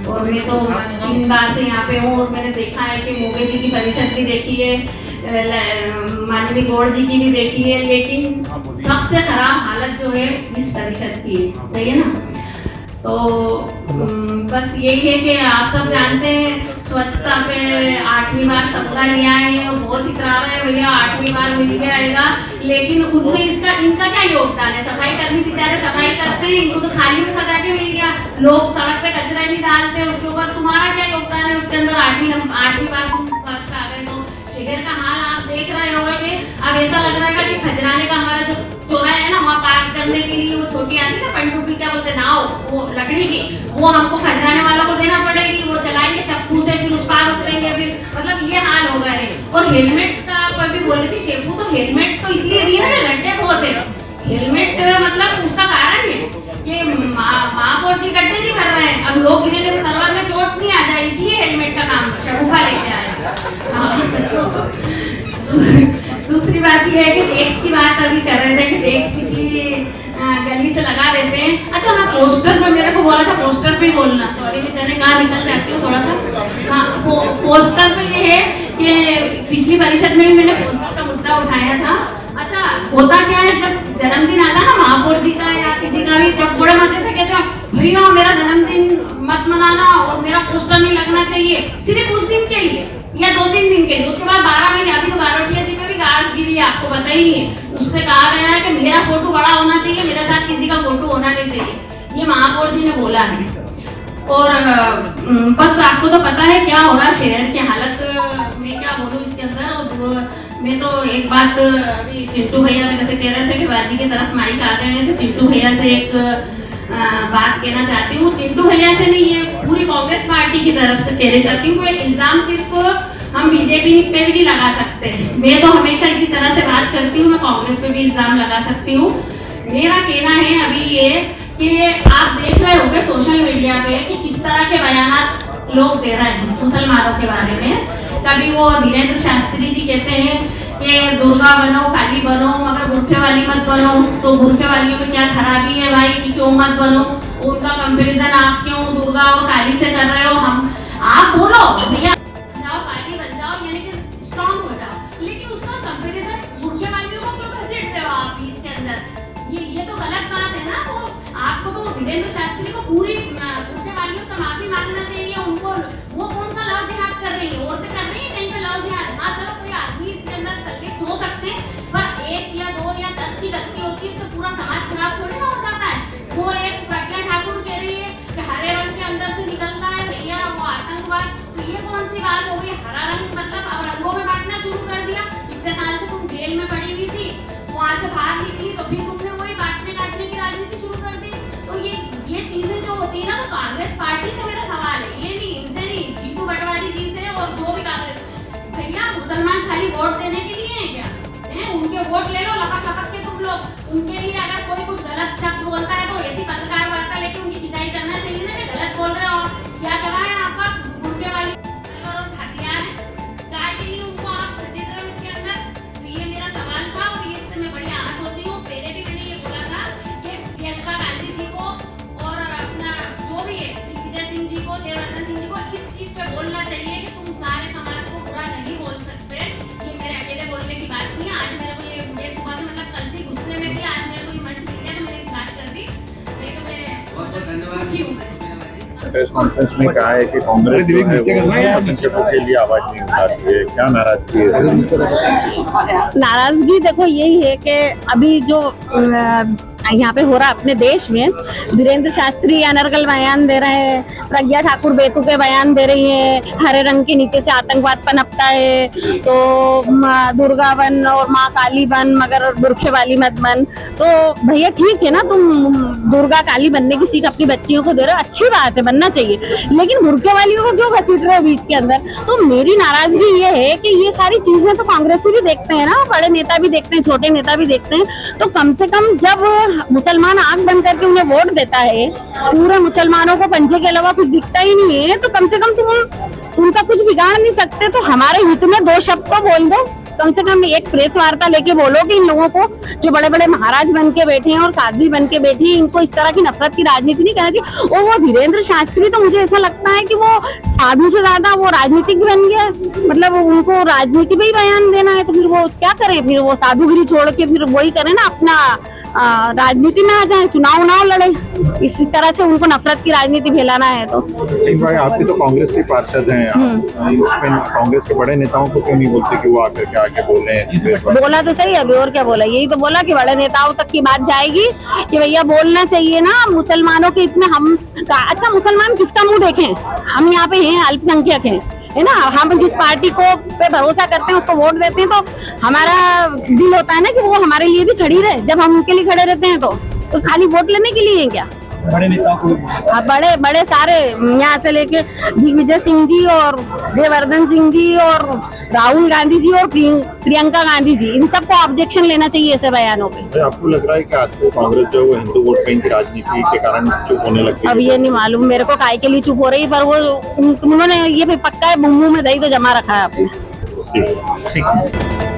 और मैं तो 3 बार से यहाँ पे हूँ और मैंने देखा है कि मोगे जी की परिषद भी देखी है, माननीय गौड़ जी की भी देखी है, लेकिन सबसे खराब हालत जो है इस परिषद की है। सही है ना? तो बस यही है कि आप सब जानते हैं स्वच्छता पे 8वीं बार तमगा लिया है और बहुत इकरार है भैया 8वीं बार मिल जाएगा, लेकिन उनमें इनका क्या योगदान है? सफाई कर्मी बेचारे सफाई करते हैं, इनको तो खाली में सजा के मिल गया, लोग सड़क पे कचरा नहीं डालते, उसके ऊपर तुम्हारा क्या योगदान है? उसके अंदर 8वीं बार तुम फर्स्ट आ गए। तो शहर का हाल आप देख रहे होंगे कि अब ऐसा लग रहा है कि खजराने का हमारा जो चौराहा है ना, वहाँ पार्क करने के लिए वो छोटी आती है ना पनडुब्बी, क्या बोलते हैं, नाव, वो लकड़ी की, वो हमको खजराने वालों को देना पड़ेगी, वो चलाएंगे चप्पू से, फिर उस पार उतरेंगे, फिर मतलब ये हाल हो गए। और हेलमेट का पर भी बोल रही थी शेफू, तो हेलमेट तो इसलिए दिए ना, गड्ढे बहुत है, हेलमेट मतलब उसका कारण है कि महापौर जी गड्ढे नहीं भर रहे हैं, अब लोग गिरे तो सर्वर में चोट नहीं आ जाए, इसलिए हेलमेट का काम शगुफा लेके आया। दूसरी बात ये है कि टैक्स की बात अभी कर रहे थे कि टैक्स पिछली गली से लगा देते हैं। अच्छा, मैं पोस्टर पर, मेरे को बोला था पोस्टर पे बोलना, सॉरी मैं कहने कहाँ निकल जाती हूँ थोड़ा सा। हाँ, पोस्टर पे ये है कि पिछली परिषद में भी मैंने पोस्टर का मुद्दा उठाया था। अच्छा, होता क्या है, जब जन्मदिन आता ना महापौर जी का या किसी का भी, जब बड़े मजे से कहते हैं भैया मेरा जन्मदिन मत मनाना और मेरा पोस्टर नहीं लगना चाहिए, सिर्फ उस दिन के लिए या 2-3 दिन के लिए, उसके बाद 12 महीने, अभी तो बारोटिया जी में भी गार्ड्स गिरी है, आपको पता ही नहीं है। उससे कहा गया है कि मेरा फोटो बड़ा होना चाहिए, मेरे साथ किसी का फोटो होना नहीं चाहिए, ये महापौर जी ने बोला है। और बस आपको तो पता है क्या हो रहा है शहर की हालत, मैं क्या बोलूँ इसके अंदर। और मैं तो एक बात, अभी चिंटू भैया मेरे से कह रहे थे कि बाजी की तरफ माइक आ गए हैं, तो चिंटू भैया से एक बात कहना चाहती हूँ। चिंटू भैया से नहीं, है पूरी कांग्रेस पार्टी की तरफ से कहना चाहती हूँ। इल्जाम सिर्फ हम बीजेपी पे भी नहीं लगा सकते, मैं तो हमेशा इसी तरह से बात करती हूँ, मैं कांग्रेस पे भी इल्जाम लगा सकती हूँ। मेरा कहना है अभी ये कि आप देख रहे होंगे सोशल मीडिया पे कि किस तरह के बयान लोग दे रहे हैं मुसलमानों के बारे में। कभी वो धीरेन्द्र शास्त्री जी कहते हैं कि दुर्गा बनो, काली बनो, मगर बुरखे वाली मत बनो, तो बुरखे वालियों में क्या खराबी है भाई कि क्यों मत बनो? उनका कंपैरिजन आप क्यों दुर्गा और काली से कर रहे हो? हम आप बोलो भैया जाओ काली बन जाओ, यानी कि स्ट्रांग हो जाओ, लेकिन उसका कंपैरिजन बुरखे वालियों को क्यों घसीटते हो आप बीच के अंदर? ये तो गलत बात है ना। तो आपको तो धीरेन्द्र शास्त्री को पूरी बुरखे वालियों से माफी मांगना चाहिए। उनको वो कौन सा लव जिहाद कर रही है? औरतें कर रही है कहीं पे लव जिहाद? हाँ चलो कोई आदमी इसके अंदर संलिप्त हो सकते हैं, पर 1 या 2 या 10 की गलती होती है, उससे पूरा समाज खराब थोड़ी ना हो जाता है। वो एक प्रज्ञा ठाकुर कह रही है कि हरे रंग के अंदर से निकलता है भैया वो आतंकवाद, तो ये कौन सी बात हो गई? हरा रंग मतलब अब रंगों में बांटना शुरू कर दिया। इतने साल से तुम जेल में पड़ी हुई थी, वहां से बाहर निकली तो फिर तुमने वही बांटने काटने की राजनीति शुरू कर दी। तो ये चीजें जो होती है ना, तो कांग्रेस पार्टी से मेरा सवाल है, ये नहीं इनसे नहीं, जीतू पटवारी जी से और जो भी कांग्रेस भैया मुसलमान खाली वोट देने के लिए है क्या? उनके वोट ले लो लपक लपक के तुम लोग। उनके लिए अगर कोई कुछ गलत शब्द बोलता है तो ऐसी पत्रकार वार्ता लेके उनकी खिंचाई करना चाहिए ना कि गलत बोल रहे हो। क्या कर रहा है आपका गुर्गे वाली हथियार गाय के लिए उनको आप घसीट रहे हो इसके अंदर? तो ये मेरा सवाल था और इससे मैं बड़ी आहत होती हूँ। पहले भी मैंने ये बोला था कि प्रियंका गांधी जी को और अपना जो भी है दिग्विजय सिंह जी को, देववर्धन सिंह जी को इस चीज पे बोलना चाहिए कि तुम सारे समाज को बुरा नहीं बोल सकते। ये मेरे अकेले बोलने की बात नहीं है। आज मेरे को ये मैं सुबह से मतलब कल से गुस्से में थी, आज मेरे को ये मंच मिल गया तो मैंने इस बात कर दी। नहीं तो मैं बहुत धन्यवाद। प्रेस कॉन्फ्रेंस में कहा है कि कांग्रेस जो है वो संकटों के लिए आवाज नहीं उठाती है, क्या नाराजगी है? नाराजगी देखो यही है कि अभी जो यहाँ पे हो रहा अपने देश में, धीरेन्द्र शास्त्री अनर्गल बयान दे रहे हैं, प्रज्ञा ठाकुर बेतुके बयान दे रही है, हरे रंग के नीचे से आतंकवाद पनपता है, तो दुर्गा बन और माँ काली बन मगर बुरखे वाली मत बन। तो भैया ठीक है ना, तुम दुर्गा काली बनने की सीख अपनी बच्चियों को दे रहे हो, अच्छी बात है, बनना चाहिए, लेकिन बुरखे वालियों को क्यों घसीट रहे हो बीच के अंदर? तो मेरी नाराजगी ये है कि ये सारी चीजें तो कांग्रेसी भी देखते हैं ना, बड़े नेता भी देखते हैं, छोटे नेता भी देखते हैं, तो कम से कम जब मुसलमान आंख बंद करके उन्हें वोट देता है, पूरे मुसलमानों को पंजे के अलावा कुछ दिखता ही नहीं है, तो कम से कम तुम उनका कुछ बिगाड़ नहीं सकते, तो हमारे हित में 2 शब्द तो बोल दो। कम से कम एक प्रेस वार्ता लेके बोलो कि इन लोगों को जो बड़े बड़े महाराज बन के बैठे हैं और साध्वी बन के बैठी है, इनको इस तरह की नफरत की राजनीति नहीं करना चाहिए। और वो धीरेन्द्र शास्त्री तो मुझे ऐसा लगता है कि वो साधु से ज्यादा वो राजनीतिक बन गया, मतलब उनको राजनीति में ही बयान देना है, तो फिर वो क्या करे, फिर वो साधुगिरी छोड़ के फिर वही करे ना, अपना राजनीति में आ जाए, चुनाव लड़े। इस तरह से उनको नफरत की राजनीति फैलाना है तो। भाई आपकी तो कांग्रेस की पार्षद हैं, उसमें कांग्रेस के बड़े नेताओं को क्यों नहीं बोलते कि वो आकर के आगे बोले? बोला तो सही अभी, और क्या बोला, यही तो बोला कि बड़े नेताओं तक की बात जाएगी कि भैया बोलना चाहिए ना मुसलमानों के इतने हम। अच्छा मुसलमान किसका मुंह देखें, हम यहाँ पे हैं, अल्पसंख्यक हैं, है ना। हम जिस पार्टी को पे भरोसा करते हैं उसको वोट देते हैं, तो हमारा दिल होता है ना कि वो हमारे लिए भी खड़ी रहे। जब हम उनके लिए खड़े रहते हैं तो खाली वोट लेने के लिए है क्या? बड़े नेताओं को बड़े सारे यहाँ से लेके दिग्विजय सिंह जी और जयवर्धन सिंह जी और राहुल गांधी जी और प्रियंका गांधी जी, इन सबको ऑब्जेक्शन लेना चाहिए ऐसे बयानों पे। आपको लग रहा है कि आज को कांग्रेस जो है हिंदू वोट बैंक की राजनीति के कारण चुप होने लग गई? अब ये नहीं मालूम मेरे को काय के लिए चुप हो रही, पर वो उन्होंने ये भी पक्का है, मुंह में दही तो जमा रखा है आपने। ठीक।